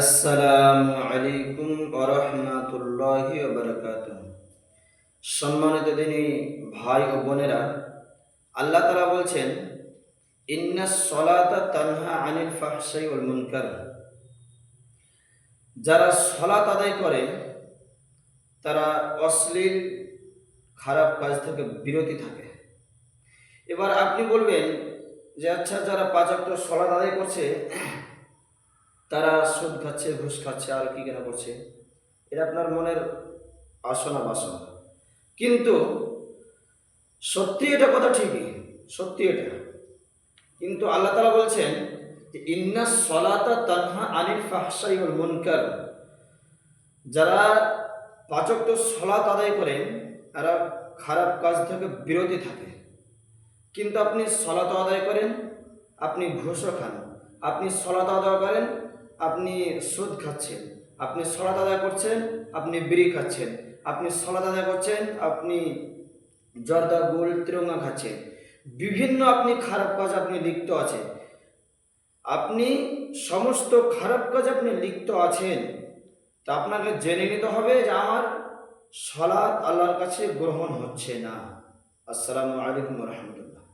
আসসালামু আলাইকুম ওয়া রাহমাতুল্লাহি ওয়া বারাকাতুহু। সম্মানিত দিনী ভাই ও বোনেরা, আল্লাহ তাআলা বলছেন, ইন্নাস সলাতা তানহা আনিল ফাহশাই ওয়াল মুনকার। যারা সালাত আদায় করে তারা অশ্লীল খারাপ কাজ থেকে বিরতি থাকে। এবার আপনি বলবেন যে আচ্ছা, যারা পাঁচ ওয়াক্ত সালাত আদায় করছে তারা সুদ খাচ্ছে, ঘুষ খাচ্ছে, আর কি কেন করছে? এটা আপনার মনের আসনা বাসনা, কিন্তু সত্যি এটা কথা ঠিকই, সত্যি এটা। কিন্তু আল্লাহ তাআলা বলছেন যে ইন্নাস সলাতা তানহা আনিল ফাহশাই ওয়াল মুনকার। যারা পাঁচ ওয়াক্ত সালাত আদায় করেন তারা খারাপ কাজ থেকে বিরতি থাকে। কিন্তু আপনি সালাত আদায় করেন, আপনি ঘুষও খান। আপনি সালাত আদায় করেন, আপনি সুদ খাচ্ছেন। আপনি সালাত আদায় করছেন, আপনি বিড়ি খাচ্ছেন। আপনি সালাত আদায় করছেন, আপনি জর্দা, গোল, তিরঙ্গা খাচ্ছেন। বিভিন্ন আপনি খারাপ কাজ আপনি লিপ্ত আছেন। আপনি সমস্ত খারাপ কাজ আপনি লিপ্ত আছেন, তা আপনাকে জেনে নিতে হবে যে আমার সালাত আল্লাহর কাছে গ্রহণ হচ্ছে না। আসসালামু আলাইকুম ওয়া রাহমাতুল্লাহ।